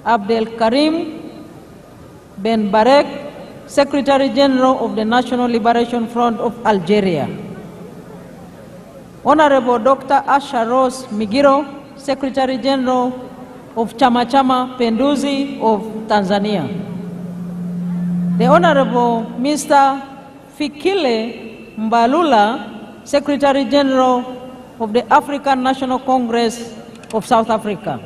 Abdel Karim Ben Barek, Secretary General of the National Liberation Front of Algeria. Honorable Dr. Asha Rose Migiro, Secretary General of Chama Chama Penduzi of Tanzania. The Honorable Mr. Fikile Mbalula, Secretary General of the African National Congress of South Africa.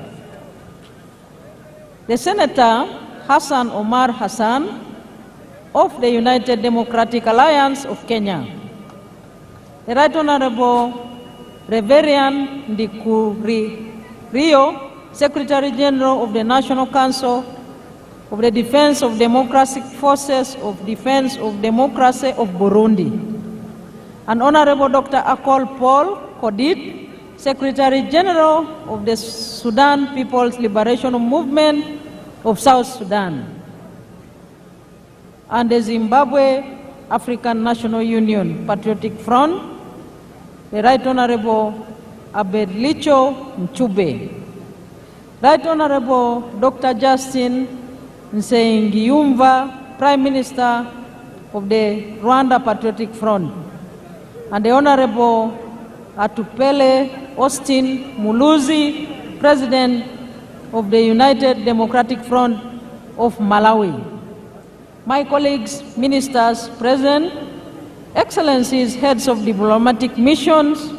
The Senator Hassan Omar Hassan of the United Democratic Alliance of Kenya. The Right Honorable Reverend Ndikuri Rio, Secretary General of the National Council of the Defense of Democratic Forces of Defense of Democracy of Burundi. And Honorable Dr. Akol Paul Kodit, Secretary General of the Sudan People's Liberation Movement of South Sudan. And the Zimbabwe African National Union Patriotic Front, the Right Honorable Abedlicho Mchube. Right Honorable Dr. Justin Nsengiyumva, Prime Minister of the Rwanda Patriotic Front, and the Honorable Atupele Austin Muluzi, President of the United Democratic Front of Malawi. My colleagues, ministers present, excellencies, heads of diplomatic missions,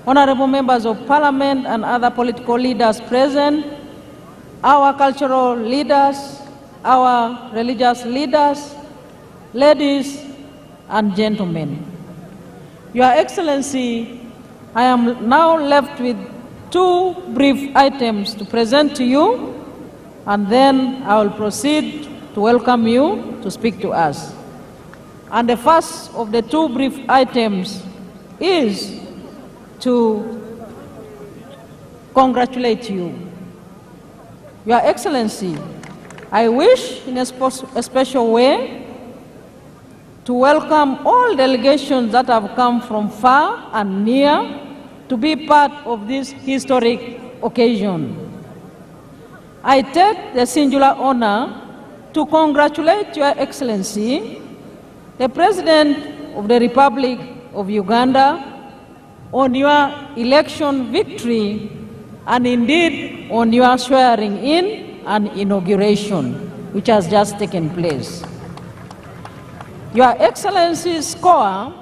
honorable members of parliament and other political leaders present, our cultural leaders, our religious leaders, ladies and gentlemen. Your Excellency, I am now left with two brief items to present to you, and then I will proceed to welcome you to speak to us. And the first of the two brief items is to congratulate you. Your Excellency, I wish in a special way to welcome all delegations that have come from far and near to be part of this historic occasion. I take the singular honor to congratulate Your Excellency, the President of the Republic of Uganda, on your election victory and indeed on your swearing in and inauguration, which has just taken place. Your Excellency's score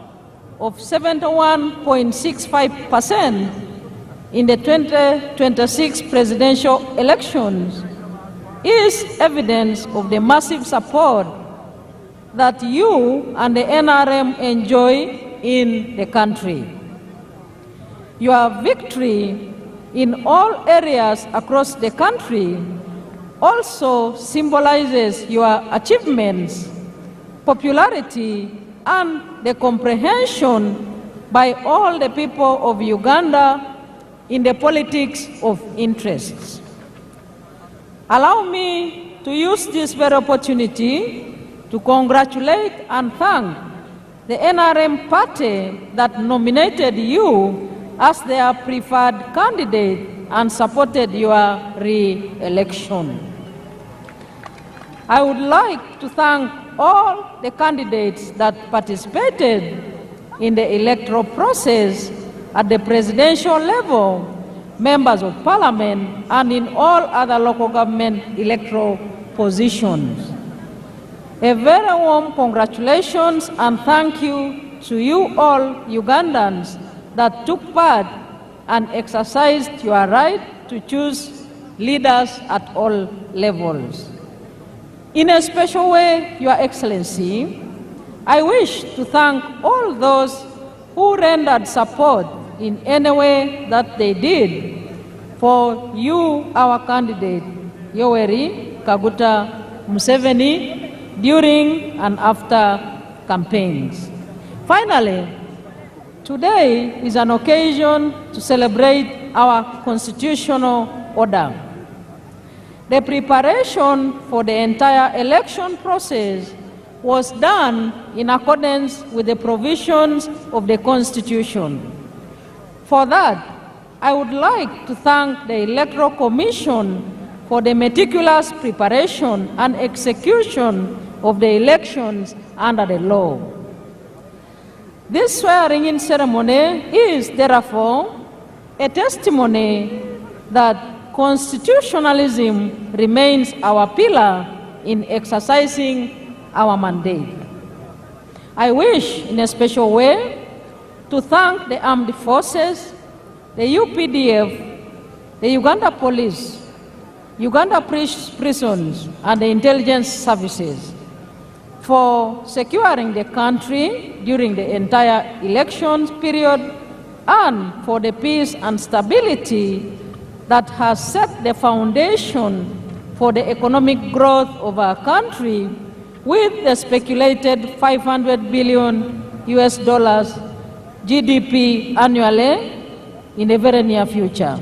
of 71.65% in the 2026 presidential elections is evidence of the massive support that you and the NRM enjoy in the country. Your victory in all areas across the country also symbolizes your achievements, popularity, and the comprehension by all the people of Uganda in the politics of interests. Allow me to use this very opportunity to congratulate and thank the NRM party that nominated you as their preferred candidate and supported your re-election. I would like to thank all the candidates that participated in the electoral process at the presidential level, members of parliament, and in all other local government electoral positions. A very warm congratulations and thank you to you all Ugandans that took part and exercised your right to choose leaders at all levels. In a special way, Your Excellency, I wish to thank all those who rendered support in any way that they did for you, our candidate, Yoweri Kaguta Museveni, during and after campaigns. Finally, today is an occasion to celebrate our constitutional order. The preparation for the entire election process was done in accordance with the provisions of the Constitution. For that, I would like to thank the Electoral Commission for the meticulous preparation and execution of the elections under the law. This swearing-in ceremony is, therefore, a testimony that constitutionalism remains our pillar in exercising our mandate. I wish, in a special way, to thank the armed forces, the UPDF, the Uganda Police, Uganda prisons, and the intelligence services for securing the country during the entire elections period and for the peace and stability that has set the foundation for the economic growth of our country with the speculated $500 billion GDP annually in the very near future.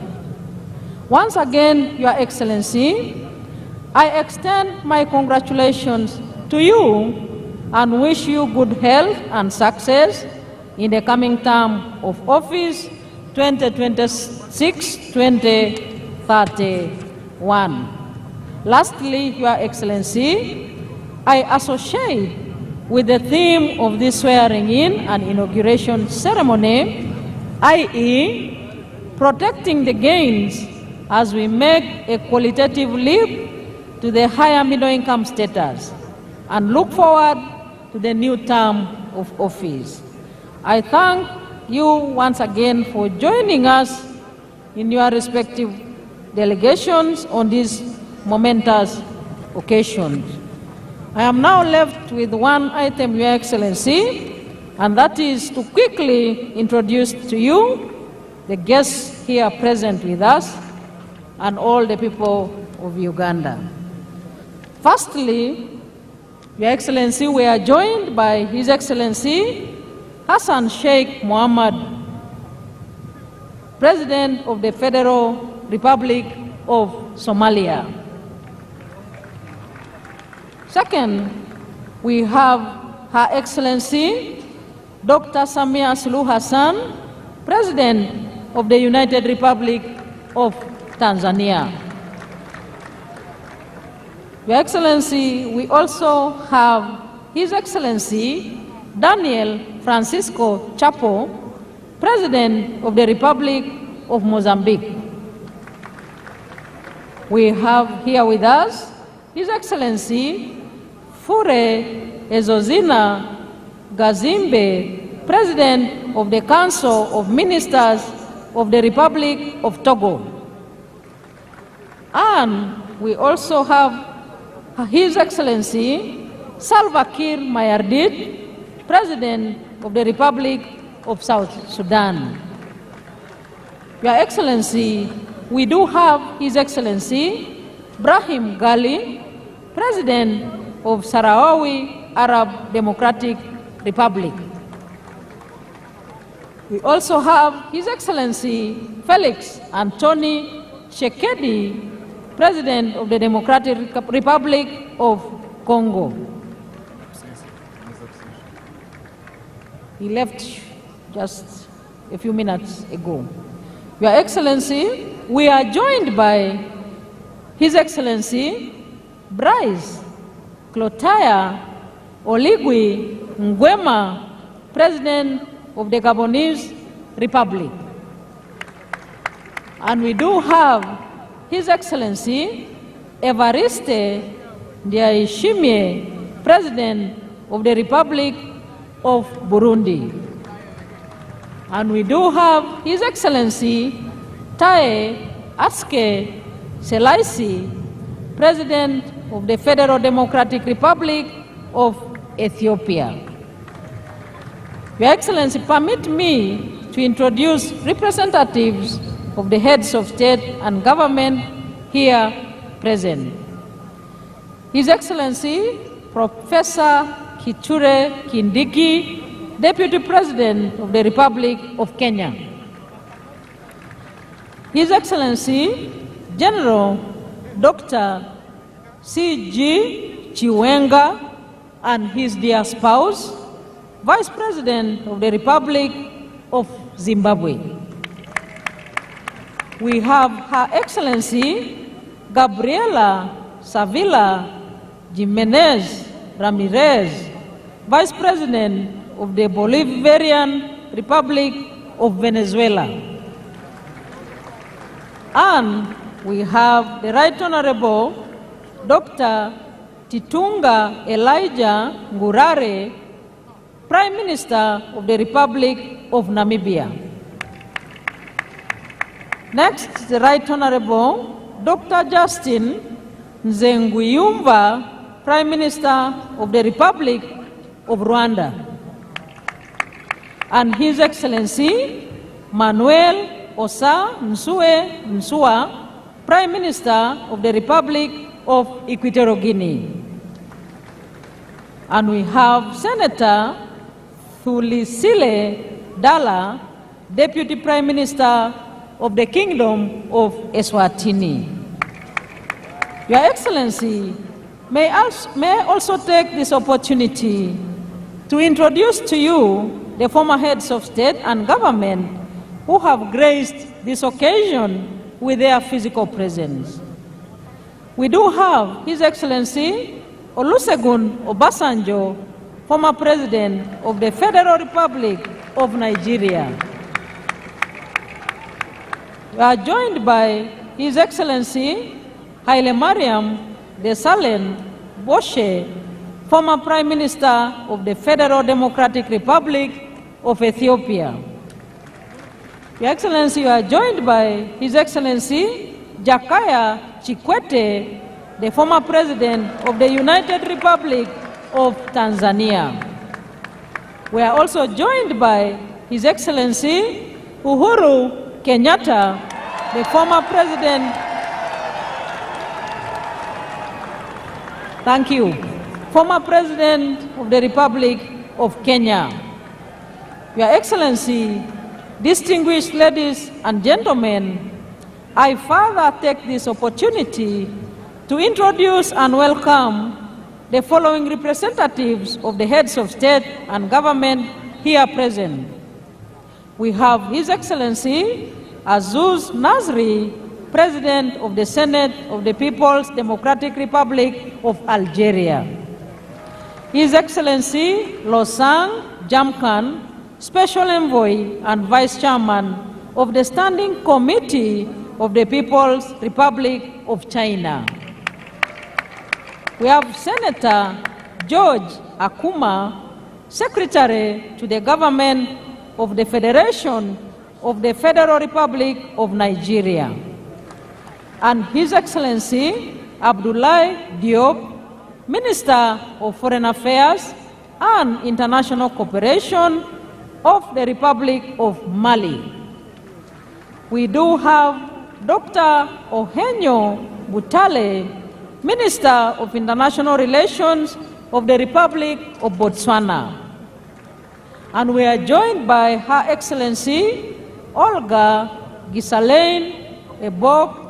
Once again, Your Excellency, I extend my congratulations to you and wish you good health and success in the coming term of office 2026-2031. Lastly, Your Excellency, I associate with the theme of this swearing-in and inauguration ceremony, i.e., protecting the gains as we make a qualitative leap to the higher middle-income status and look forward to the new term of office. I thank you once again for joining us in your respective delegations on these momentous occasions. I am now left with one item, Your Excellency, and that is to quickly introduce to you the guests here present with us and all the people of Uganda. Firstly, Your Excellency, we are joined by His Excellency Hassan Sheikh Mohammed, President of the Federal Republic of Somalia. Second, we have Her Excellency Dr. Samia Suluhu Hassan, President of the United Republic of Tanzania. Your Excellency, we also have His Excellency Daniel Francisco Chapo, President of the Republic of Mozambique. We have here with us His Excellency Fure Ezozina Gazimbe, President of the Council of Ministers of the Republic of Togo. And we also have His Excellency Salva Kiir Mayardit, President of the Republic of South Sudan. Your Excellency, we do have His Excellency Brahim Gali, President of Sahrawi Arab Democratic Republic. We also have His Excellency Felix Anthony Tshisekedi, President of the Democratic Republic of Congo. He left just a few minutes ago. Your Excellency, we are joined by His Excellency Bryce Clotaire Oligui Nguema, President of the Gabonese Republic. And we do have His Excellency Evariste Ndayishimiye, President of the Republic of Burundi. And we do have His Excellency Taye Atske Selassie, President of the Federal Democratic Republic of Ethiopia. Your Excellency, permit me to introduce representatives of the heads of state and government here present. His Excellency Professor Kithure Kindiki, Deputy President of the Republic of Kenya. His Excellency General Dr. C.G. Chiwenga and his dear spouse, Vice President of the Republic of Zimbabwe. We have Her Excellency Gabriela Savila Jimenez Ramirez, Vice President of the Bolivarian Republic of Venezuela. And we have the Right Honorable Dr. Titunga Elijah Ngurare, Prime Minister of the Republic of Namibia. Next, the Right Honorable Dr. Justin Nzenguyumva, Prime Minister of the Republic of Rwanda. And His Excellency Manuel Osa Nsue Nsua, Prime Minister of the Republic of Equatorial Guinea. And we have Senator Thulisile Dala, Deputy Prime Minister of the Kingdom of Eswatini. Your Excellency, may I also take this opportunity to introduce to you the former heads of state and government who have graced this occasion with their physical presence. We do have His Excellency Olusegun Obasanjo, former President of the Federal Republic of Nigeria. We are joined by His Excellency Haile Mariam Desalegn Boshe, former Prime Minister of the Federal Democratic Republic of Ethiopia. Your Excellency, you are joined by His Excellency Jakaya Kikwete, the former President of the United Republic of Tanzania. We are also joined by His Excellency Uhuru Kenyatta, the former President. Thank you. Former President of the Republic of Kenya. Your Excellency, distinguished ladies and gentlemen, I further take this opportunity to introduce and welcome the following representatives of the heads of state and government here present. We have His Excellency Azuz Nasri, President of the Senate of the People's Democratic Republic of Algeria. His Excellency Losang Jamkan, Special Envoy and Vice Chairman of the Standing Committee of the People's Republic of China. We have Senator George Akuma, Secretary to the Government of the Federation of the Federal Republic of Nigeria. And His Excellency Abdoulaye Diop, Minister of Foreign Affairs and International Cooperation of the Republic of Mali. We do have Dr. Ohenyo Butale, Minister of International Relations of the Republic of Botswana. And we are joined by Her Excellency Olga Gisalaine Ebok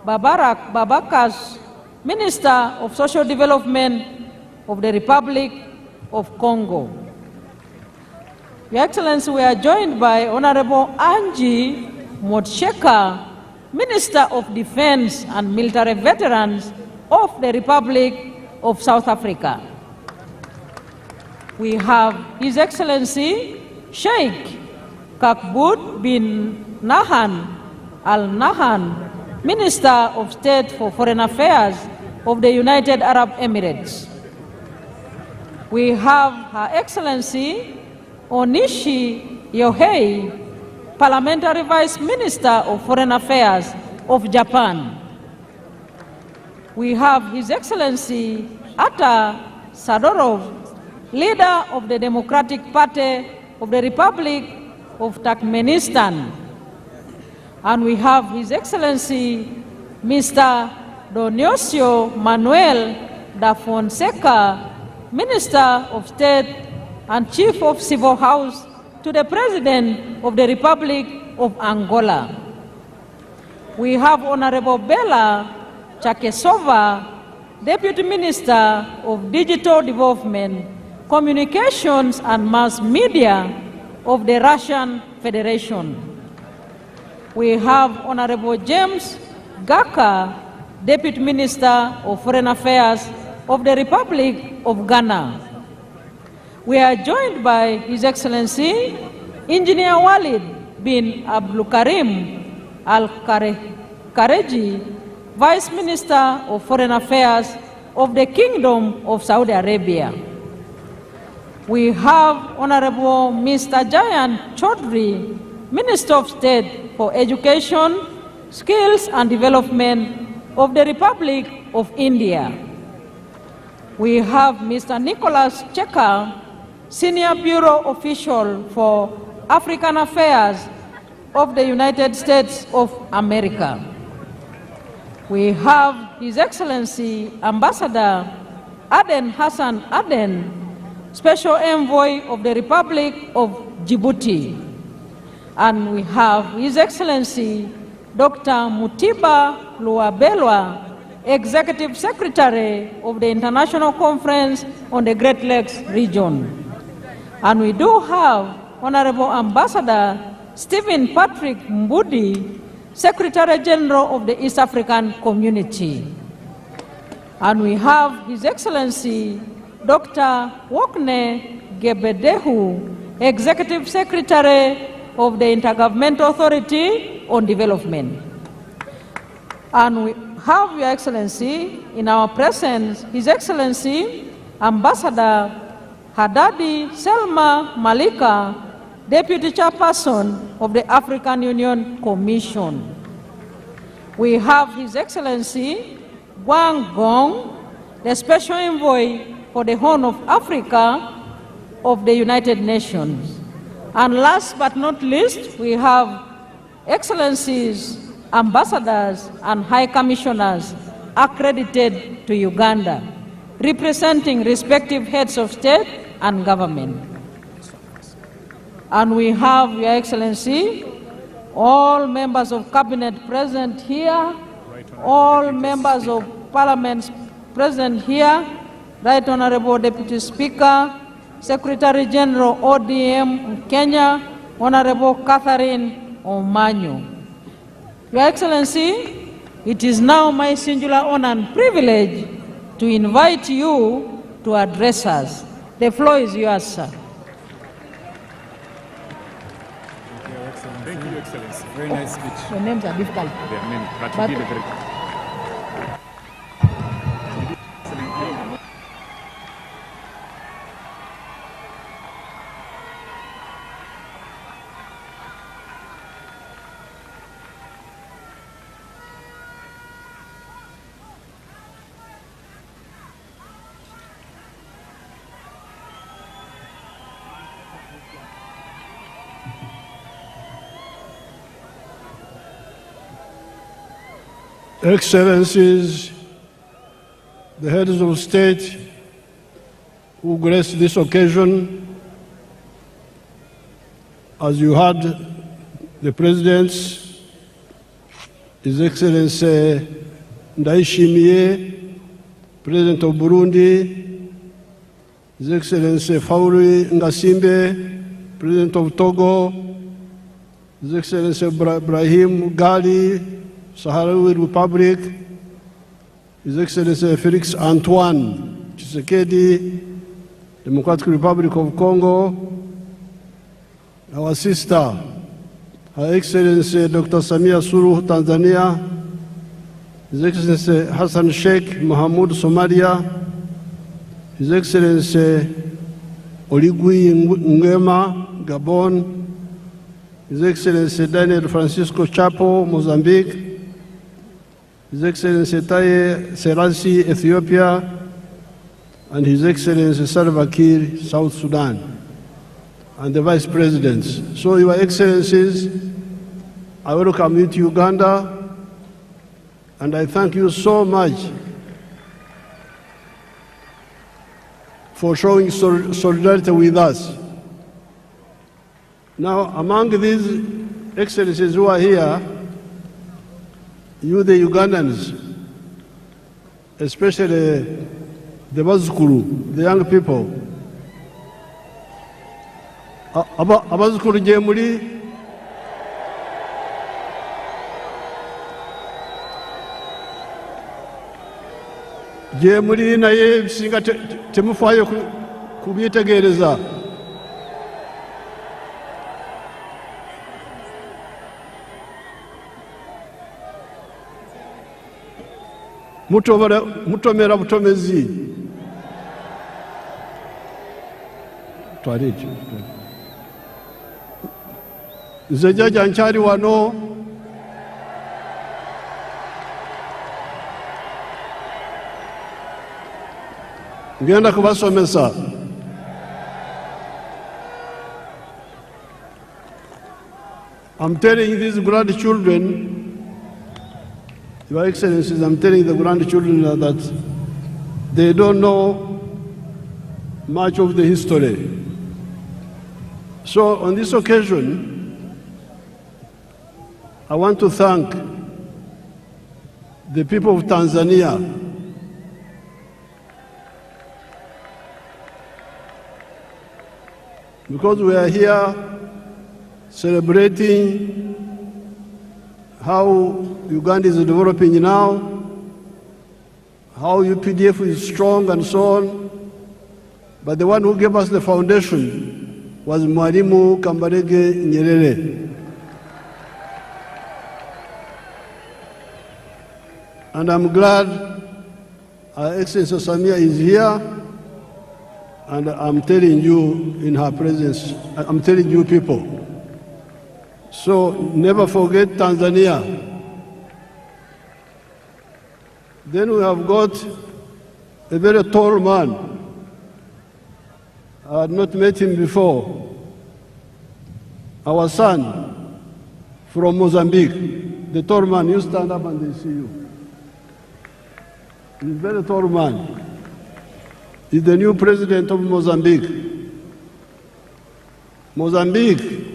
Babakas, Minister of Social Development of the Republic of Congo. Your Excellency, we are joined by Honorable Angie Motsheka, Minister of Defense and Military Veterans of the Republic of South Africa. We have His Excellency Sheikh Kakbut bin Nahan Al Nahan, Minister of State for Foreign Affairs of the United Arab Emirates. We have Her Excellency Onishi Yohei, Parliamentary Vice Minister of Foreign Affairs of Japan. We have His Excellency Atta Sadorov, Leader of the Democratic Party of the Republic of Turkmenistan. And we have His Excellency Mr. Dionisio Manuel da Fonseca, Minister of State and Chief of Civil House to the President of the Republic of Angola. We have Honorable Bella Chakesova, Deputy Minister of Digital Development, Communications and Mass Media of the Russian Federation. We have Honorable James Gaka, Deputy Minister of Foreign Affairs of the Republic of Ghana. We are joined by His Excellency Engineer Walid bin Abdulkarim Al-Kareji, Vice Minister of Foreign Affairs of the Kingdom of Saudi Arabia. We have Honorable Mr. Jayan Chaudhry, Minister of State for Education, Skills and Development of the Republic of India. We have Mr. Nicholas Checker, Senior Bureau Official for African Affairs of the United States of America. We have His Excellency Ambassador Aden Hassan Aden, Special Envoy of the Republic of Djibouti. And we have His Excellency Dr. Mutiba Luabelwa, Executive Secretary of the International Conference on the Great Lakes region. And we do have Honorable Ambassador Stephen Patrick Mbudi, Secretary General of the East African Community. And we have His Excellency Dr. Wokne Gebedehu, Executive Secretary of the Intergovernmental Authority on Development. And we have Your Excellency in our presence, His Excellency Ambassador Hadadi Selma Malika, Deputy Chairperson of the African Union Commission. We have His Excellency Wang Gong, the Special Envoy for the Horn of Africa of the United Nations. And last but not least, we have Excellencies, Ambassadors, and High Commissioners accredited to Uganda, representing respective heads of state and government. And we have, Your Excellency, all members of Cabinet present here, all members of Parliament present here, Right Honorable Deputy Speaker, Secretary General ODM Kenya, Honorable Catherine Omanyo. Your Excellency, it is now my singular honor and privilege to invite you to address us. The floor is yours, sir. Thank you, Your Excellency. Very nice speech. Your names are difficult. Their names, but you did a very good. Excellencies, the heads of state who graced this occasion, as you heard the presidents, His Excellency Ndayishimiye, President of Burundi, His Excellency Fauri Ngasimbe, President of Togo, His Excellency Ibrahim Gali, Sahrawi Republic, His Excellency Felix Antoine Tshisekedi, Democratic Republic of Congo, our sister, Her Excellency Dr. Samia Suluhu, Tanzania, His Excellency Hassan Sheikh Mohamud, Somalia, His Excellency Oligui Nguema, Gabon, His Excellency Daniel Francisco Chapo, Mozambique, His Excellency Taye Selassie, Ethiopia, and His Excellency Salva Kiir, South Sudan, and the Vice Presidents. So, Your Excellencies, I welcome you to Uganda, and I thank you so much for showing solidarity with us. Now, among these Excellencies who are here, you, the Ugandans, especially the Bazukuru, the young people, Abazukuru Jemuli, gye muli naye singa temufaayo kubyetegereza. Mutomera butomezi. Nze jjajja nkyali wano ngenda kubasomesa. I'm telling these grandchildren, Your Excellencies, I'm telling the grandchildren that they don't know much of the history. So on this occasion, I want to thank the people of Tanzania because we are here celebrating how Uganda is developing now, how UPDF is strong and so on. But the one who gave us the foundation was Mwalimu Kambarage Nyerere. And I'm glad Our Excellency Samia is here, and I'm telling you in her presence, I'm telling you people. So never forget Tanzania. Then we have got a very tall man. I had not met him before. Our son from Mozambique, the tall man, you stand up and they see you. He's a very tall man. He's the new president of Mozambique. Mozambique,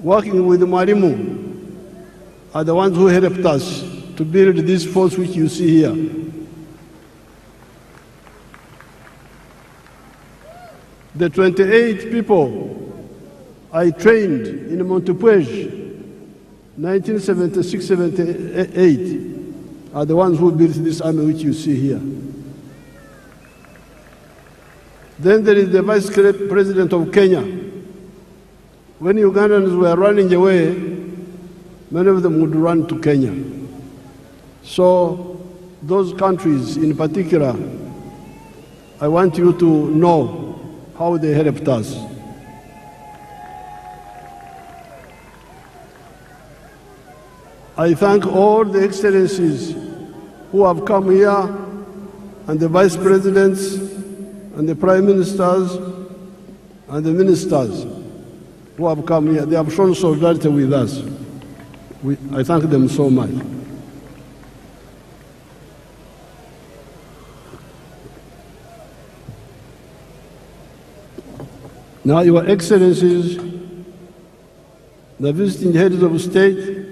working with Mwalimu, are the ones who helped us to build this force which you see here. The 28 people I trained in Montepuez, 1976-78, are the ones who built this army which you see here. Then there is the Vice President of Kenya. When Ugandans were running away, many of them would run to Kenya. So those countries in particular, I want you to know how they helped us. I thank all the excellencies who have come here, and the vice presidents, and the prime ministers, and the ministers who have come here. They have shown solidarity with us. I thank them so much. Now, Your Excellencies, the visiting heads of state,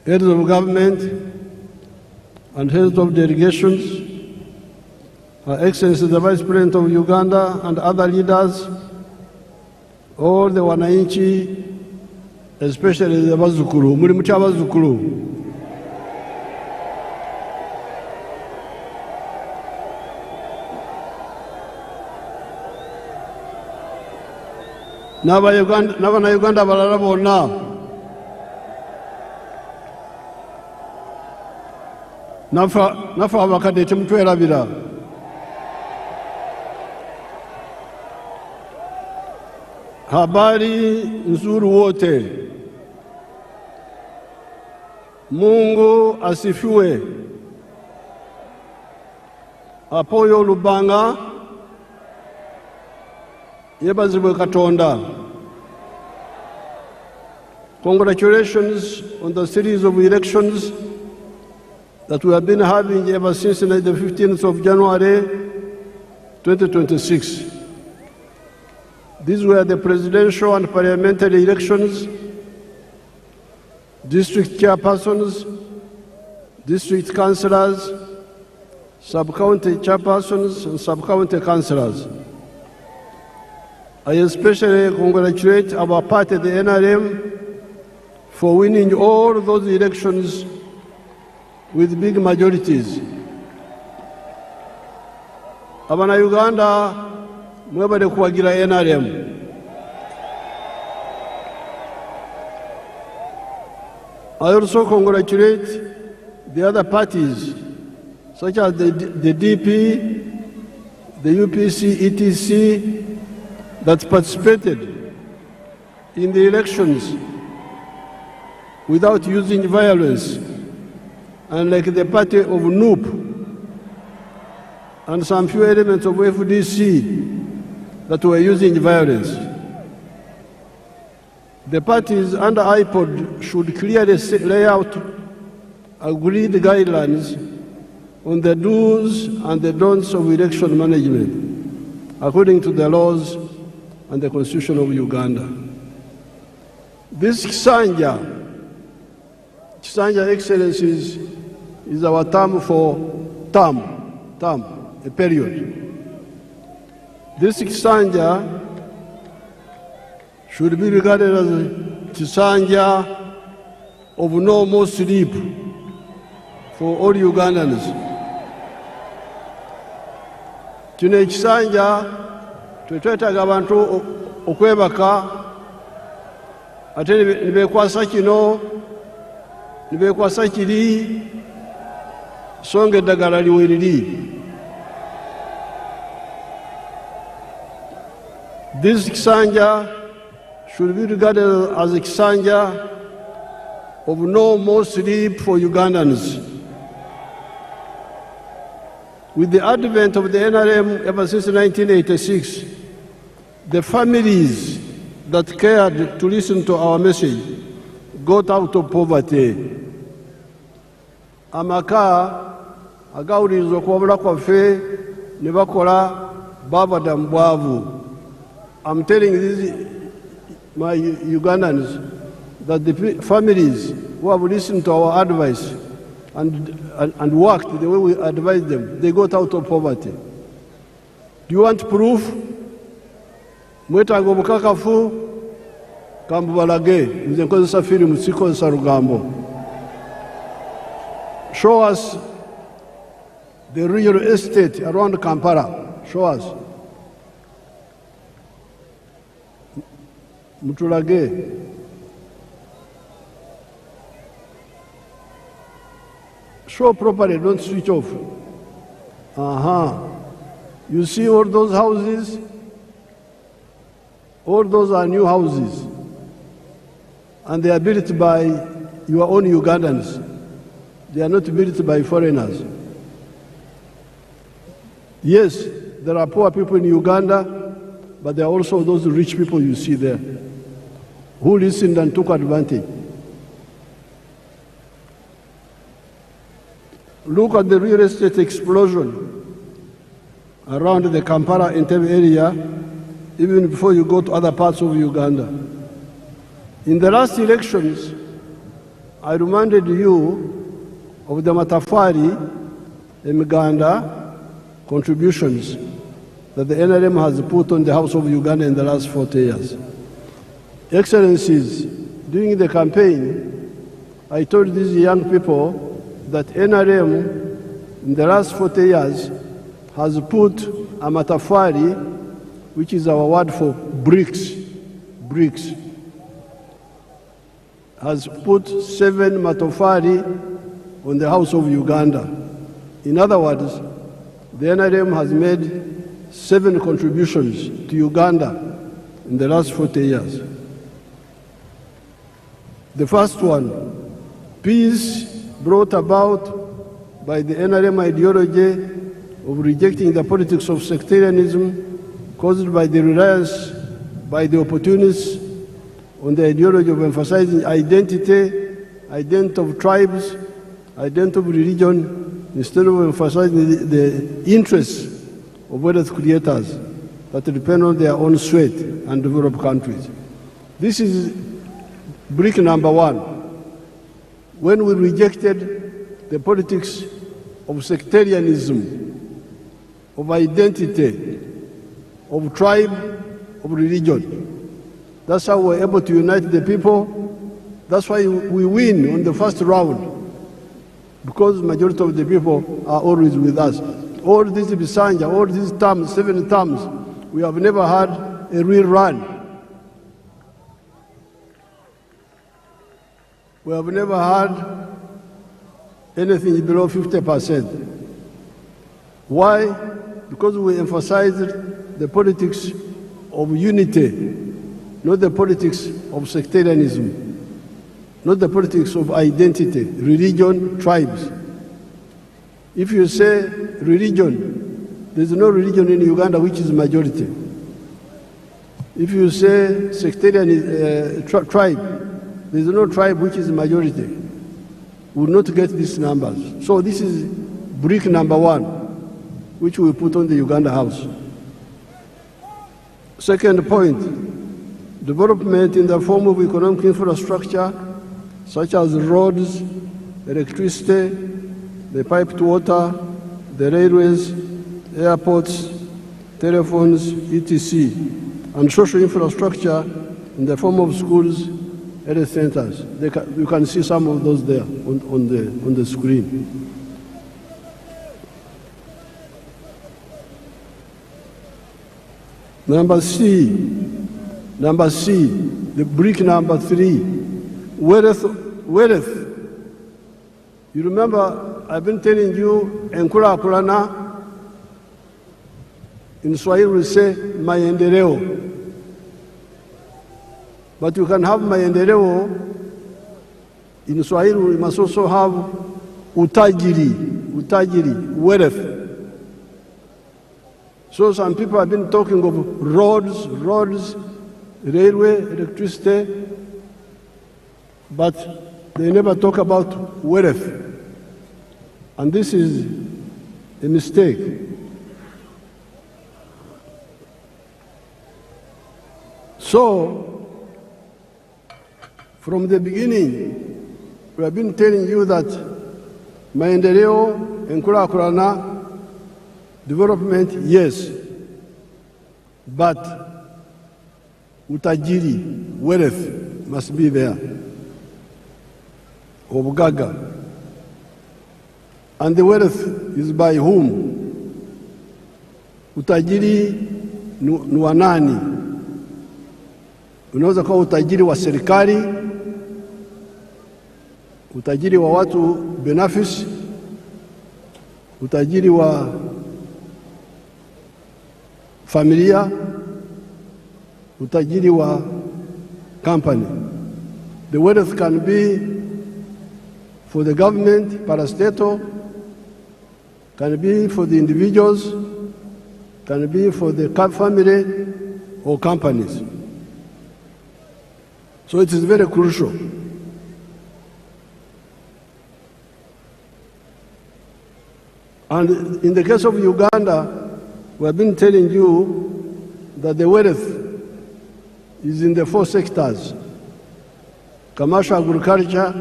heads of government, and heads of delegations, Her Excellency the Vice President of Uganda and other leaders, all the wananchi, especially the Bazukuru, muri mucha Bazukuru. N'Abanyayuganda balala bonna nafa abakadde temutwerabira. Habari nzuri wote. Mungu asifiwe. Apoyo Lubanga yebazibwe Katonda. Congratulations on the series of elections that we have been having ever since the 15th of January 2026. These were the presidential and parliamentary elections, district chairpersons, district councillors, sub-county chairpersons, and sub-county councillors. I especially congratulate our party, the NRM, for winning all those elections with big majorities. Abana-Uganda, mwebale kuwagira NRM. I also congratulate the other parties, such as the DP, the UPC, ETC, that participated in the elections without using violence, unlike the party of NUP and some few elements of FDC that were using violence. The parties under IPOD should clearly lay out agreed guidelines on the do's and the don'ts of election management, according to the laws and the Constitution of Uganda. This Kisanja, Excellencies, is our term for a period. This Kisanja should be regarded as a Kisanja of no more sleep for all Ugandans. Kino ekisanja twetwetaaga abantu okwebaka ate nibekwasa kino nibekwasa kiri songa eddagala liweriri. This Kisanja should be regarded as a Kisanja of no more sleep for Ugandans. With the advent of the NRM ever since 1986, the families that cared to listen to our message got out of poverty. Amaka agawuliriza okwabula kwaffe ne bakola babada mu bwavu. I'm telling my Ugandans that the families who have listened to our advice and worked the way we advised them, they got out of poverty. Do you want proof? Mwetaaga obukakafu kambubalage nze nkozesa firimu sikozesa lugambo. Show us the real estate around Kampala. Show us. Mutulage. Show properly, don't switch off. You see all those houses? All those are new houses. And they are built by your own Ugandans. They are not built by foreigners. Yes, there are poor people in Uganda, but there are also those rich people you see there who listened and took advantage. Look at the real estate explosion around the Kampala Entebbe area, even before you go to other parts of Uganda. In the last elections, I reminded you of the Matafari and Uganda contributions that the NRM has put on the House of Uganda in the last 40 years. Excellencies, during the campaign, I told these young people that NRM in the last 40 years has put a matafari, which is our word for bricks, has put 7 matafari on the House of Uganda. In other words, the NRM has made 7 contributions to Uganda in the last 40 years. The first one, peace brought about by the NRM ideology of rejecting the politics of sectarianism caused by the reliance by the opportunists on the ideology of emphasizing identity of tribes, identity of religion, instead of emphasizing the interests of wealth creators that depend on their own sweat and developed countries. This is brick number 1. When we rejected the politics of sectarianism, of identity, of tribe, of religion. That's how we're able to unite the people. That's why we win on the first round. because majority of the people are always with us. All these Bisanja, all these terms, 7 terms, we have never had a real run. We have never had anything below 50%. Why? Because we emphasized the politics of unity, not the politics of sectarianism, not the politics of identity, religion, tribes. If you say religion, there's no religion in Uganda which is majority. If you say sectarian tribe, there's no tribe which is majority. We will not get these numbers. So this is brick number 1, which we put on the Uganda House. Second point, development in the form of economic infrastructure, such as roads, electricity, the piped water, the railways, airports, telephones, etc., and social infrastructure in the form of schools, health centers. You can see some of those there on the screen. Number C, the brick number 3, wealth. You remember, I've been telling you, Enkura Kulana, in Swahili we say, maendeleo. But you can have maendeleo, in Swahili we must also have utajiri, wealth. So some people have been talking of roads, railway, electricity, but they never talk about wealth. And this is a mistake. So, from the beginning, we have been telling you that maendeleo, enkurakurana, development, yes, but utajiri, wealth, must be there. Obugaga. And the wealth is by whom? Utajiri ni wa nani? Unaweza kuwa utajiri wa serikali, utajiri wa watu binafsi, utajiri wa familia, utajiri wa company. The wealth can be for the government, parastatal, can be for the individuals, can be for the family or companies. So it is very crucial. And in the case of Uganda, we have been telling you that the wealth is in the 4 sectors: commercial agriculture,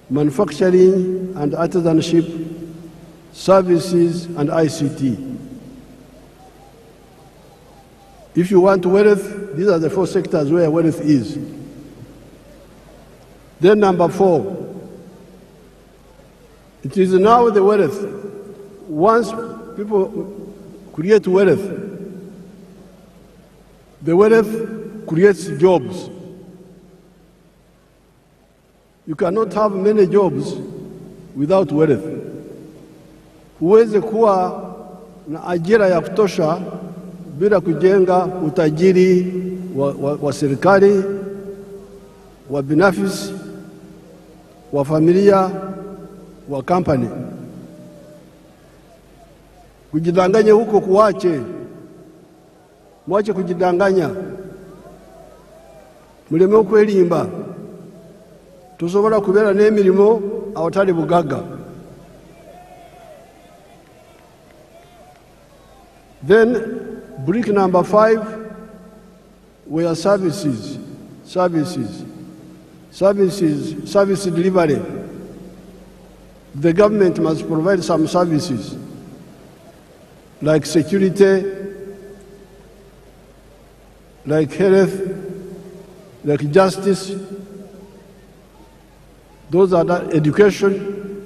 manufacturing and artisanship, services and ICT. If you want wealth, these are the 4 sectors where wealth is. Then number 4, it is now the wealth. Once people create wealth, the wealth creates jobs. You cannot have many jobs without wealth. Huwezi kuwa na ajira ya kutosha bila kujenga utajiri wa serikali, wa binafsi, wa familia, wa company. Kujidanganya huko kuache. Mwache kujidanganya. Muleme okwelimba. Tusobola kubera n'emirimo awatali bugaga. Then brick number 5 were services. Service delivery. The government must provide some services like security, like health, like justice. Those are the education.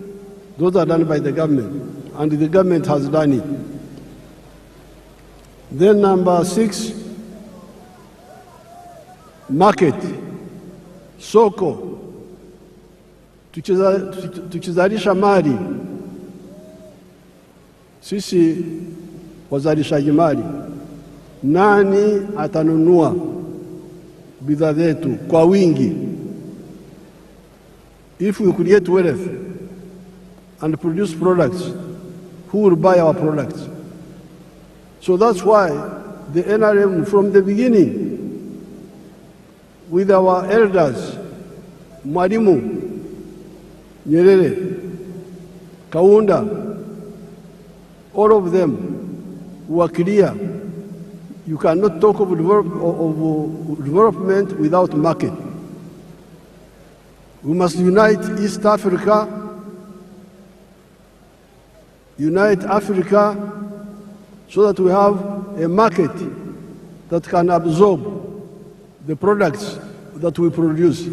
Those are done by the government, and the government has done it. Then number 6, market, soko. Tukizalisha mali, sisi wazalishaji mali, nani atanunua bidhaa zetu kwa wingi? If we create wealth and produce products, who will buy our products? So that's why the NRM from the beginning, with our elders, Mwalimu, Nyerere, Kaunda, all of them were clear. You cannot talk of development without market. We must unite East Africa, unite Africa, so that we have a market that can absorb the products that we produce.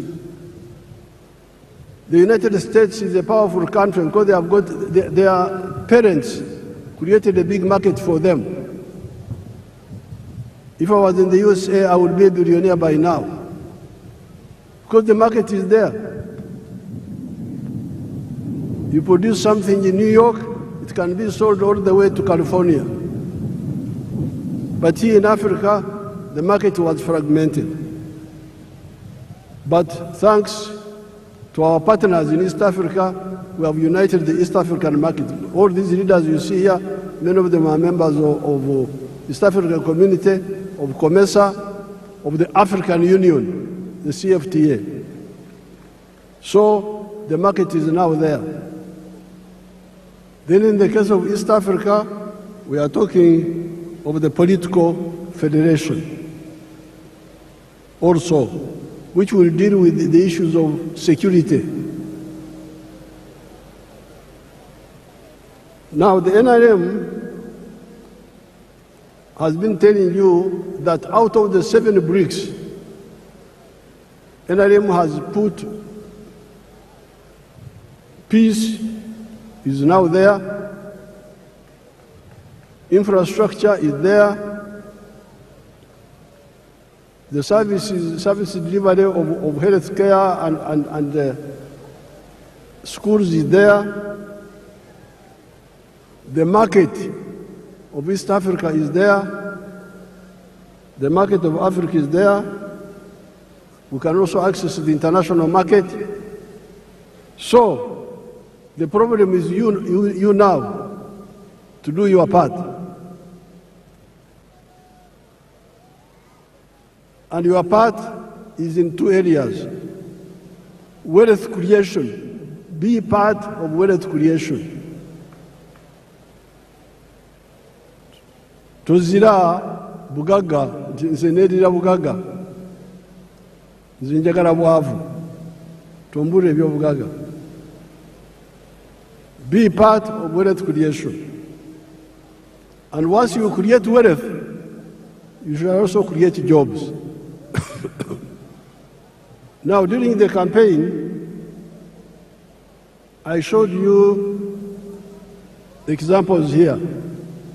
The United States is a powerful country because they have got their parents created a big market for them. If I was in the USA, I would be a billionaire by now, because the market is there. You produce something in New York, it can be sold all the way to California. But here in Africa, the market was fragmented. But thanks to our partners in East Africa, we have united the East African market. All these leaders you see here, many of them are members of East African Community, of COMESA, of the African Union, the CFTA. So the market is now there. Then in the case of East Africa, we are talking of the political federation also, which will deal with the issues of security. Now the NRM has been telling you that out of the 7 BRICS, NRM has put peace is now there, infrastructure is there, the service delivery of health care and schools is there, the market of East Africa is there, the market of Africa is there, we can also access the international market. So the problem is you now to do your part. And your part is in 2 areas. Wealth creation. Be part of wealth creation. Tuzira bugaga, nzenedira bugaga. Nzinjagala bwavu. Tumbure ebyo bugaga. Be part of wealth creation. And once you create wealth, you should also create jobs. Now, during the campaign, I showed you examples here.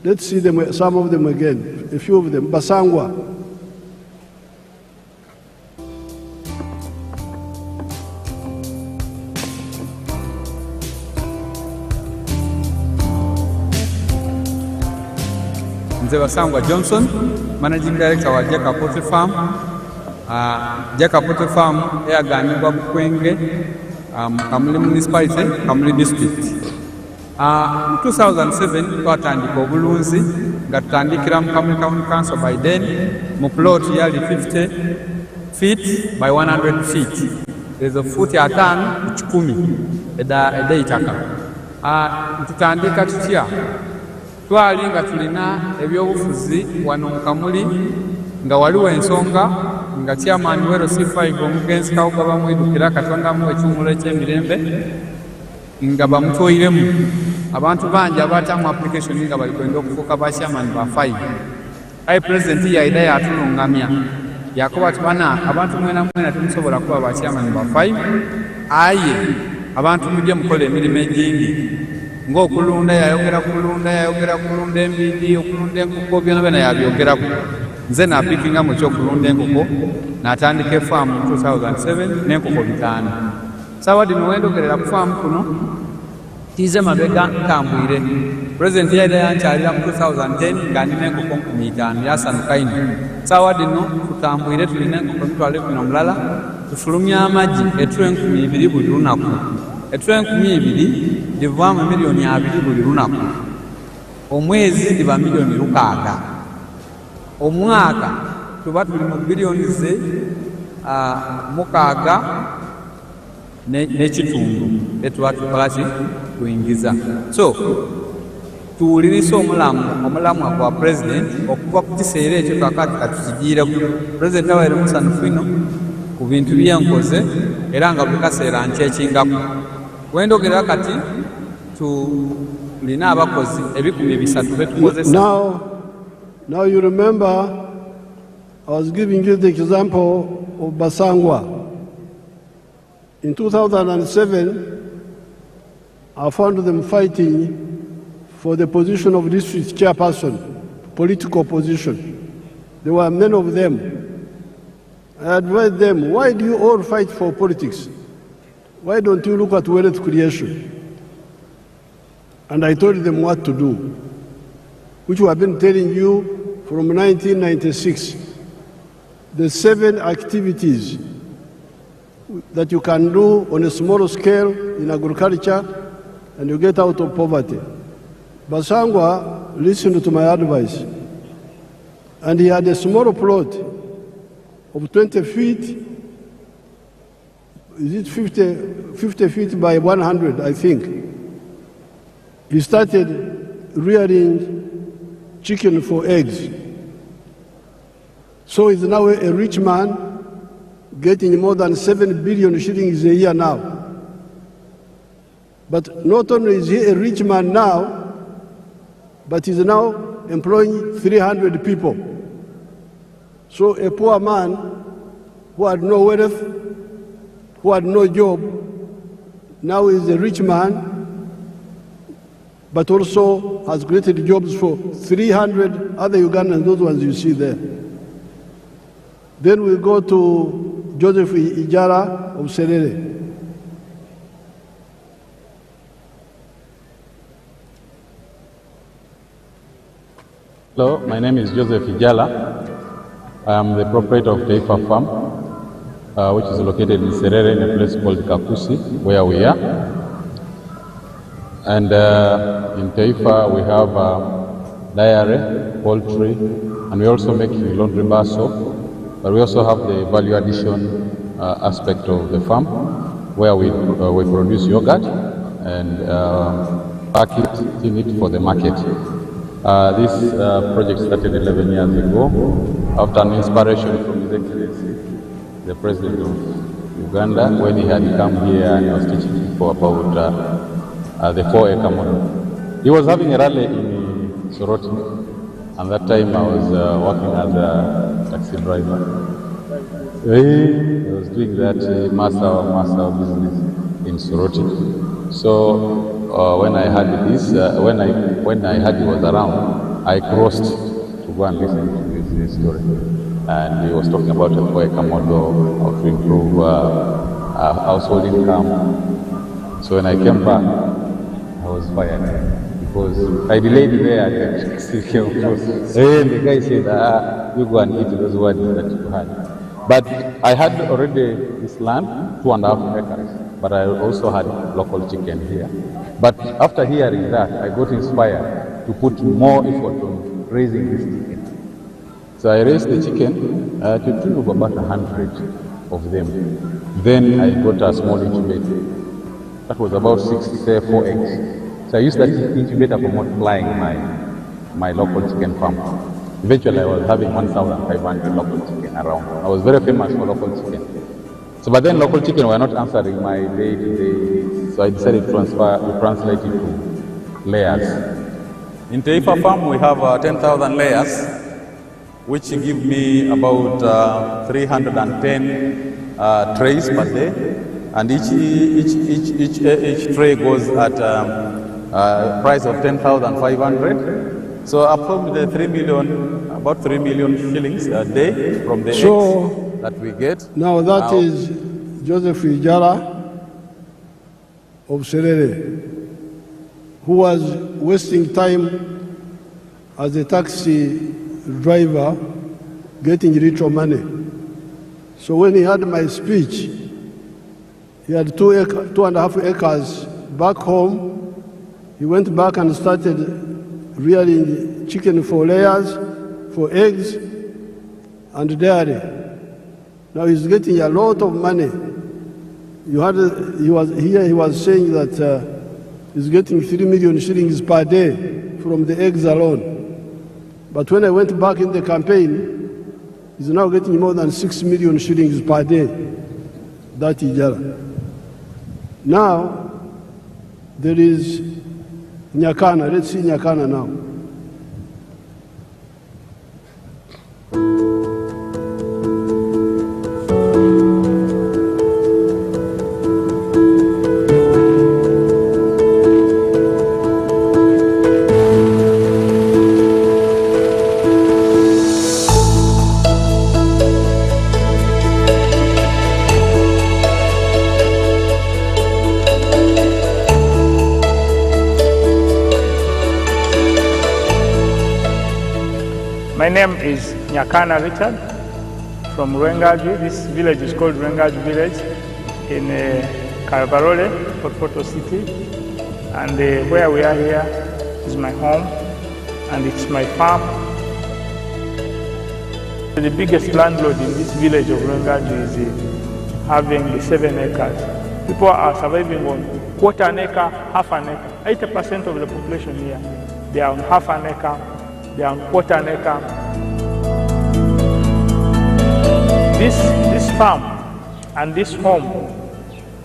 Let's see them, some of them again, a few of them. Basangwa. Basangwa Johnson, Managing Director wa Jaka Poultry Farm. Jaka Poultry Farm yaganibwa Bukwenge, Kamuli Municipality, Kamuli District. 2007 twatandika obulunzi nga tutandikira mu Kamuli County Council by then mu plot yali 50 feet by 100 feet. There's a foot atano kikumi eda itaka. Tutandika tutya twali nga tulina ebyobufuzi wano mu Kamuli nga waliwo ensonga nga chairman wero C5 omugenzi kawugaba mwidukira Katonda mu ekimuli eky'emirembe nga bamutoyiremu abantu bangi abatamu application nga bali kwenda okufuuka ba chairman ba 5. Aye president yaida yatulungamya yakoba tubana abantu mwena mwena tumusobola kuba ba chairman ba 5. Aye abantu mujje mukola emirimu egingi ng'okulunda yayogera kulunda embidi, okulunda enkoko, byonna yabyogerako. Nze n'apikinga mu ky'okulunda enkoko n'atandika efaamu mu 2007 n'enkoko 5. Saawa dino wendogerera ku faamu kuno tiize mabega nkambwire. Pulezidenti yali yankyalira mu 2010 nga nina enkoko 5,000 yasanuka ino. Saawa dino tutambwire tulina enkoko mitwalo 10 tufulumya amagi ettulo 2,000 buli lunaku. Ettulo 2,000 livaamu miliyoni 2 buli lunaku. Omwezi liba miliyoni 6. Omwaka tuba tuli mu biliyoni ze 6 n'ekitundu etuba tukolaki kuyingiza. So tuwuliriza omulamwa gwa pulezidenti okuva ku kiseera ekyo kakati katukigiireko. Pulezidenti abaire musanufu ino ku bintu byenkoze era nga buli kaseera nkyekingako. Wendogerera kati tulina abakozi 300 betukozesa. Now you remember I was giving you the example of Basangwa. In 2007, I found them fighting for the position of district chairperson, political position. There were many of them. I advised them, why do you all fight for politics? Why don't you look at wealth creation? And I told them what to do, which we have been telling you from 1996. The 7 activities that you can do on a small scale in agriculture and you get out of poverty. Basangwa listened to my advice, and he had a small plot of 20 feet, is it 50 feet by 100, I think. He started rearing chicken for eggs. So he's now a rich man, getting more than 7 billion shillings a year now. But not only is he a rich man now, but he's now employing 300 people. So a poor man who had no wealth, who had no job, now is a rich man, but also has created jobs for 300 other Ugandans, those ones you see there. Then we go to Joseph Ijara of Serere. Hello, my name is Joseph Ijala. I am the proprietor of Taifa Farm, which is located in Serere in a place called Kakusi, where we are. And in Taifa we have dairy, poultry, and we also make laundry bar soap. But we also have the value addition aspect of the farm, where we produce yogurt and pack it, tin it for the market. This project started 11 years ago after an inspiration from His Excellency, the President of Uganda, when he had come here and he was teaching people about the 4-acre model. He was having a rally in Soroti, and that time I was working as a taxi driver. He was doing that master business in Soroti. So when I heard this, when I heard he was around, I crossed to go and listen to his story. And he was talking about a 4-acre model, how to improve household income. So when I came back, I was fired because I delayed there and the guy said, you go and eat those words that you had. But I had already this land, 2.5 acres, but I also had local chicken here. But after hearing that, I got inspired to put more effort on raising this chicken. So I raised the chicken to the tune of about 100 of them. Then I got a small incubator. That was about 4 eggs. So I used that incubator for multiplying my local chicken farm. Eventually I was having 1,500 local chicken around. I was very famous for local chicken. So but then local chicken were not answering my day-to-day needs. So I decided to translate it to layers. In Taifa Farm we have 10,000 layers, which give me about 310 trays per day, and each tray goes at price of 10,500. So approximately 3 million, about 3 million shillings a day from the eggs that we get. Now that is Joseph Ijara of Serere, who was wasting time as a taxi driver getting little money. So when he heard my speech, he had 2.5 acres back home. He went back and started rearing chicken for layers, for eggs, and dairy. Now he's getting a lot of money. He was saying that he's getting 3 million shillings per day from the eggs alone. But when I went back in the campaign, he's now getting more than 6 million shillings per day. That Ijara. Now, there is Nyakana. Let's see Nyakana now. My name is Nyakana Richard from Rwengaju. This village is called Rwengaju village in Karabarole, Poto City. And where we are here is my home and it's my farm. The biggest landlord in this village of Rwengaju is having 7 acres. People are surviving on 1/4 acre, 1/2 acre. 80% of the population here, they are on 1/2 acre. They are on 1/4 acre. This farm and this home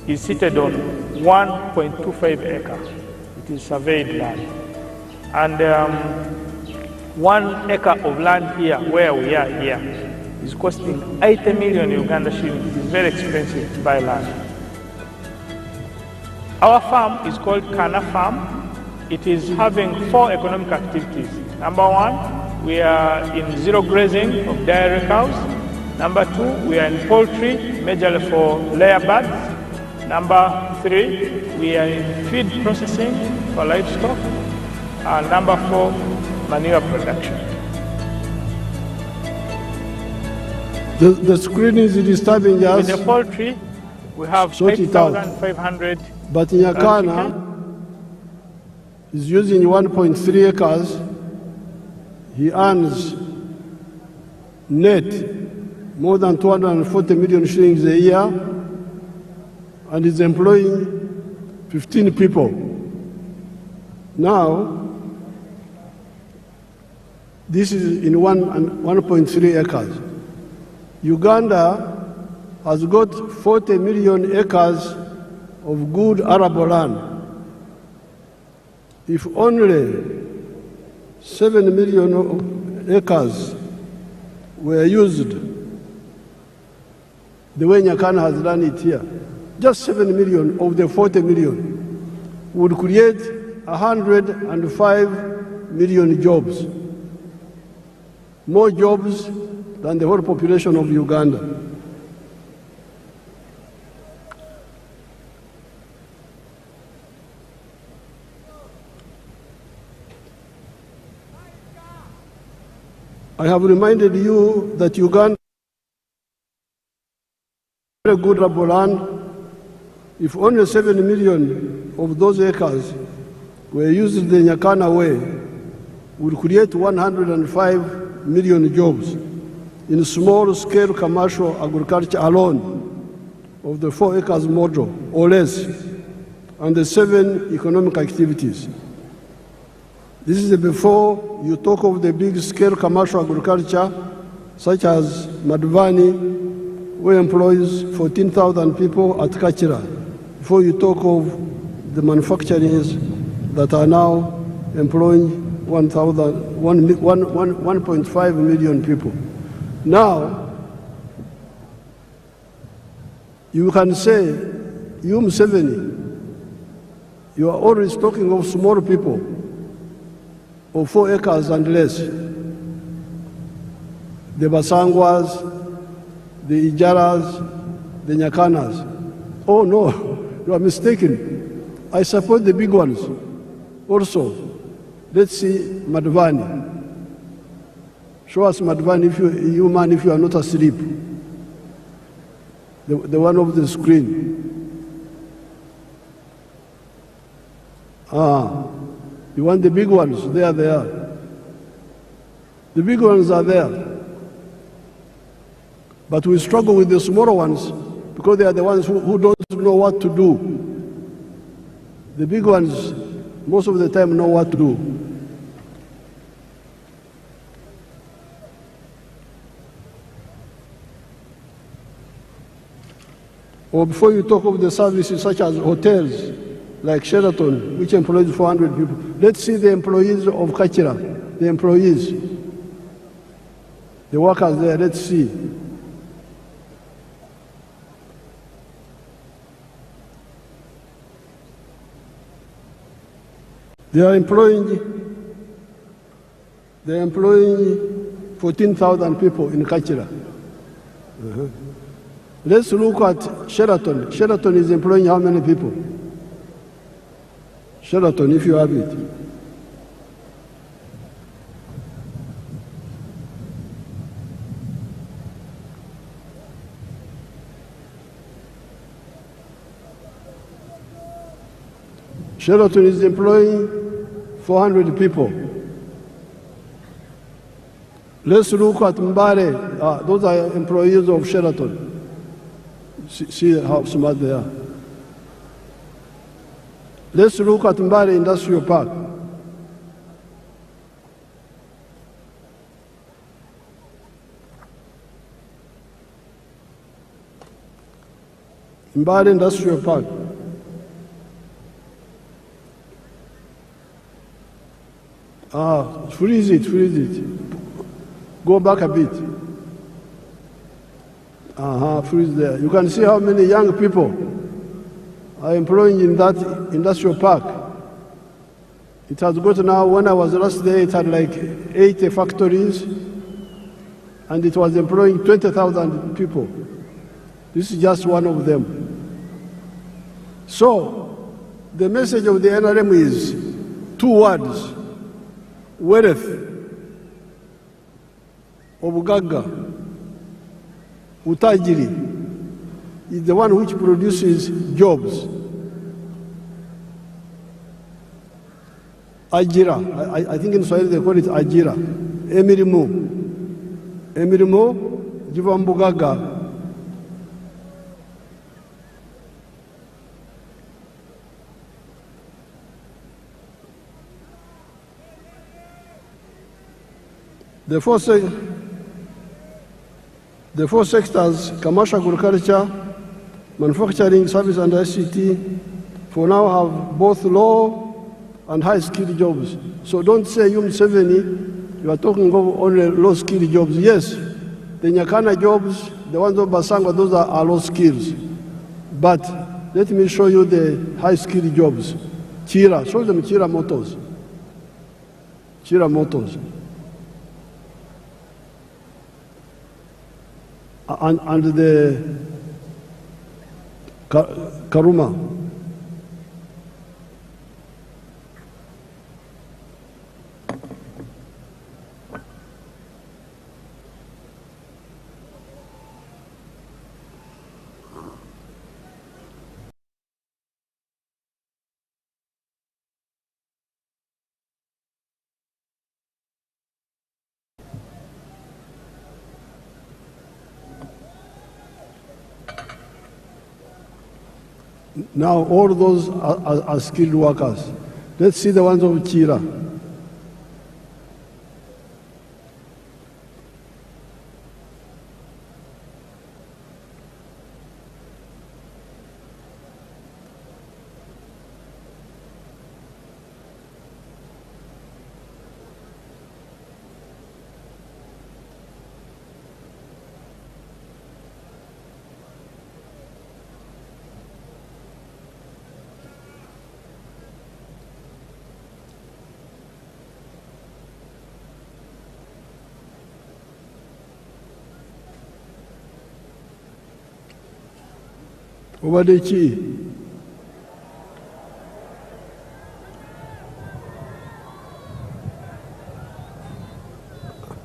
is seated on 1.25 acre. It is surveyed land. And 1 acre of land here, where we are here, is costing 80 million Uganda shillings. It is very expensive to buy land. Our farm is called Kana Farm. It is having 4 economic activities. Number 1, we are in zero grazing of dairy cows. Number 2, we are in poultry, majorly for layer birds. Number 3, we are in feed processing for livestock. And number 4, manure production. The screen is disturbing us. With the poultry, we have 8,500. But Nyakana is using 1.3 acres. He earns net more than 240 million shillings a year and is employing 15 people. Now, this is in 1.3 acres. Uganda has got 40 million acres of good arable land. If only 7 million acres were used the way Nyakana has done it here, just 7 million of the 40 million would create 105 million jobs, more jobs than the whole population of Uganda. I have reminded you that Uganda is a good arable land. If only 7 million of those acres were used the Nyakana way, would create 105 million jobs in small-scale commercial agriculture alone of the 4 acres model or less, and the 7 economic activities. This is before you talk of the big-scale commercial agriculture, such as Madvani, where employs 14,000 people at Kachira, before you talk of the manufacturers that are now employing 1.5 million people. Now, you can say, you Museveni, You are always talking of small people, of 4 acres and less. The Basangwas, the Ijaras, the Nyakanas. Oh no, you are mistaken. I support the big ones also. Let's see Madhvani. Show us Madhvani, if you man, if you are not asleep. The one of the screen. You want the big ones? They are there. The big ones are there. But we struggle with the smaller ones because they are the ones who don't know what to do. The big ones, most of the time, know what to do. Or before you talk of the services such as hotels, like Sheraton, which employs 400 people. Let's see the employees of Kachira, the employees, the workers there, let's see. They are employing 14,000 people in Kachira. Let's look at Sheraton. Sheraton is employing how many people? Sheraton, if you have it. Sheraton is employing 400 people. Let's look at Mbare. Those are employees of Sheraton. See how smart they are. Let's look at Mbare Industrial Park. Mbare Industrial Park. Freeze it. Go back a bit. Freeze there. You can see how many young people are employing in that industrial park. It has got now, when I was last there, it had like 80 factories, and it was employing 20,000 people. This is just one of them. So, the message of the NRM is 2 words: wealth, obugagga, utajiri, is the one which produces jobs. Ajira, I think in Swahili they call it ajira. Emirimo, jivambugaga. The four sectors, commercial agriculture, manufacturing, service and ICT, for now have both low and high-skilled jobs. So don't say you MUSEVENI, you are talking of only low-skilled jobs. Yes, the Nyakana jobs, the ones of Basangwa, those are low skills. But let me show you the high-skilled jobs. Chira, show them Chira Motors. Chira Motors. And the Karuma. Now all those are skilled workers. Let's see the ones of Chira. Obadde ki?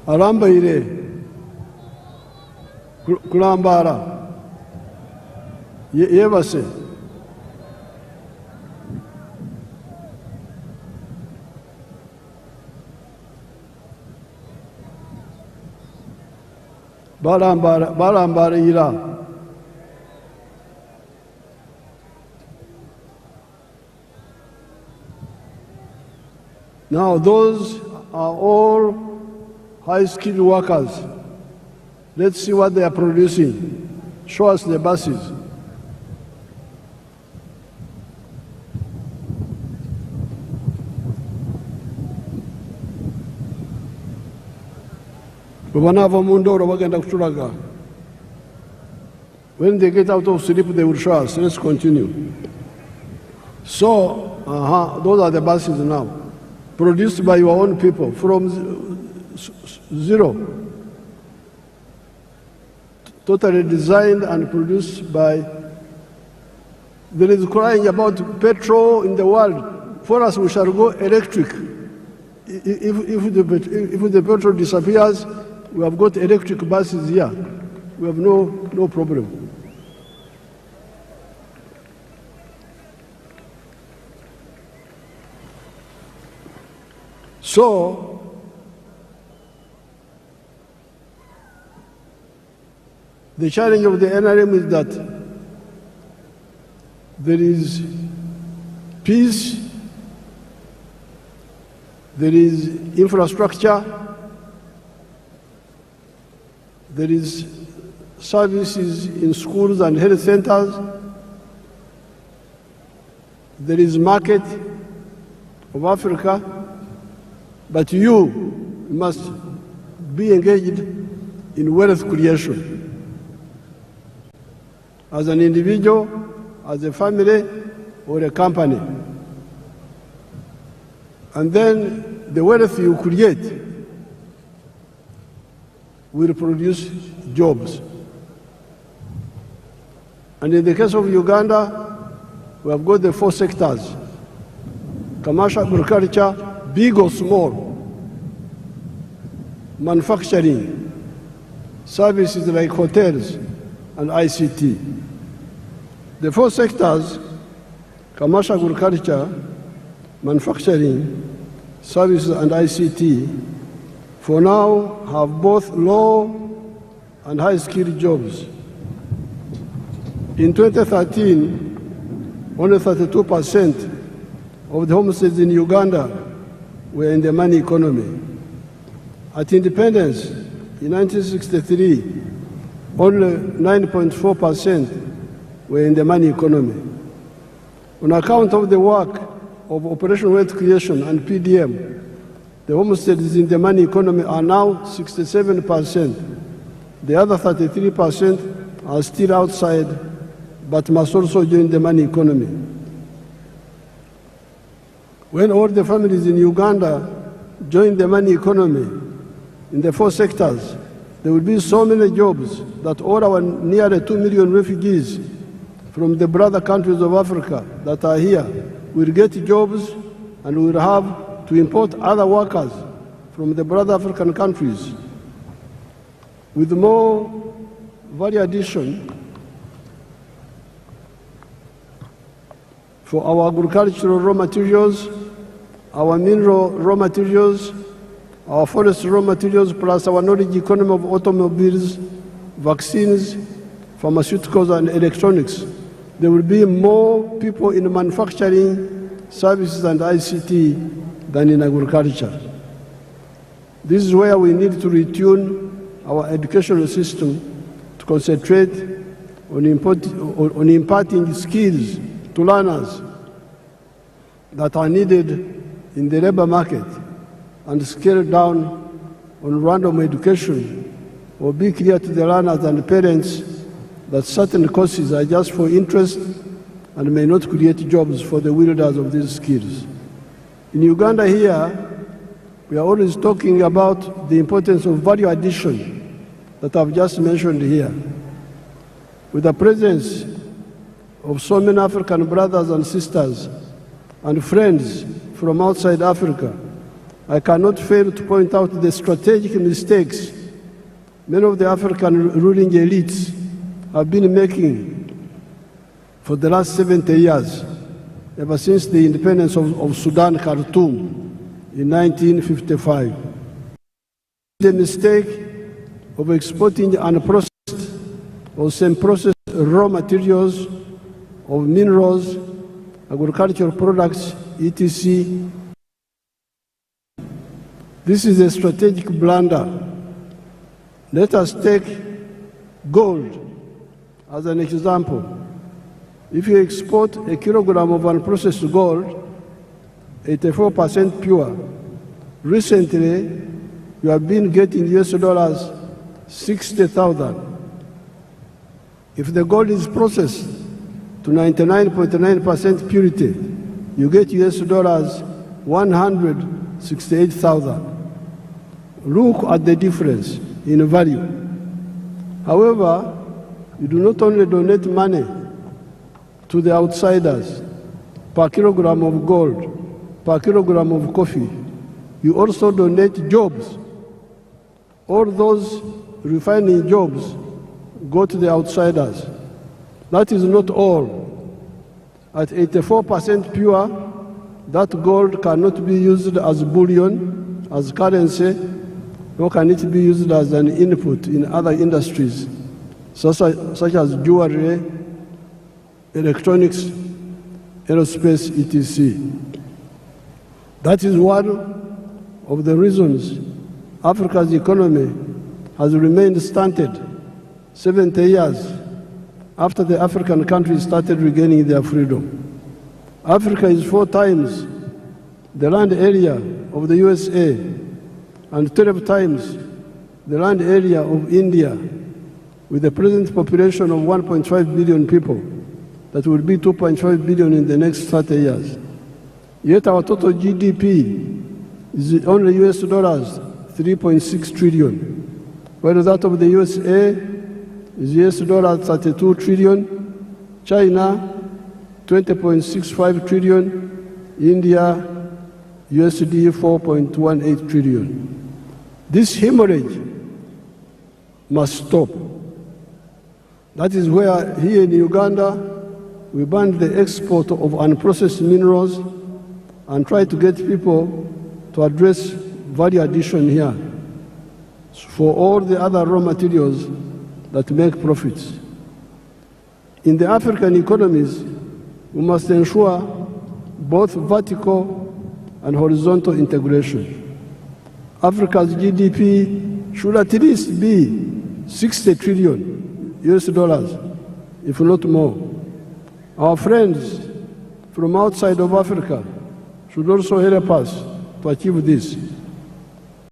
Alambaire kulambala yebase balambalira. Now those are all high-skilled workers. Let's see what they are producing. Show us the buses. When they get out of sleep, they will show us. Let's continue. So, those are the buses now. Produced by your own people from zero. Totally designed and produced by. There is crying about petrol in the world. For us, we shall go electric. If the petrol disappears, we have got electric buses here. We have no problem. So, the challenge of the NRM is that there is peace, there is infrastructure, there is services in schools and health centers, there is market of Africa, but you must be engaged in wealth creation. As an individual, as a family, or a company. And then the wealth you create will produce jobs. And in the case of Uganda, we have got the 4 sectors: commercial, agriculture, big or small, manufacturing, services like hotels, and ICT. The 4 sectors, commercial, agriculture, manufacturing, services, and ICT, for now have both low and high-skilled jobs. In 2013, only 32% of the homesteads in Uganda were in the money economy. At independence, in 1963, only 9.4% were in the money economy. On account of the work of Operation Wealth Creation and PDM, the homesteads in the money economy are now 67%. The other 33% are still outside, but must also join the money economy. When all the families in Uganda join the money economy in the 4 sectors, there will be so many jobs that all our nearly 2 million refugees from the brother countries of Africa that are here will get jobs, and we will have to import other workers from the brother African countries. With more value addition for our agricultural raw materials, our mineral raw materials, our forest raw materials, plus our knowledge economy of automobiles, vaccines, pharmaceuticals, and electronics. There will be more people in manufacturing, services, and ICT than in agriculture. This is where we need to retune our educational system to concentrate on imparting skills to learners that are needed in the labor market, and scale down on random education, or be clear to the learners and parents that certain courses are just for interest and may not create jobs for the wielders of these skills. In Uganda here, we are always talking about the importance of value addition that I've just mentioned here. With the presence of so many African brothers and sisters and friends from outside Africa, I cannot fail to point out the strategic mistakes many of the African ruling elites have been making for the last 70 years, ever since the independence of Sudan, Khartoum, in 1955. The mistake of exporting unprocessed or semi-processed raw materials of minerals, agricultural products, etc. This is a strategic blunder. Let us take gold as an example. If you export a kilogram of unprocessed gold, 84% pure, recently you have been getting US dollars 60,000. If the gold is processed to 99.9% purity, you get US dollars 168,000. Look at the difference in value. However, you do not only donate money to the outsiders per kilogram of gold, per kilogram of coffee, you also donate jobs. All those refining jobs go to the outsiders. That is not all. At 84% pure, that gold cannot be used as bullion, as currency, nor can it be used as an input in other industries, such as jewelry, electronics, aerospace, etc. That is one of the reasons Africa's economy has remained stunted 70 years after the African countries started regaining their freedom. Africa is 4 times the land area of the USA and 12 times the land area of India, with a present population of 1.5 billion people that will be 2.5 billion in the next 30 years. Yet our total GDP is only US dollars 3.6 trillion, while that of the USA is US dollars 32 trillion, China 20.65 trillion, India USD 4.18 trillion. This hemorrhage must stop. That is where here in Uganda we banned the export of unprocessed minerals and try to get people to address value addition here for all the other raw materials that make profits. In the African economies, we must ensure both vertical and horizontal integration. Africa's GDP should at least be 60 trillion US dollars, if not more. Our friends from outside of Africa should also help us to achieve this.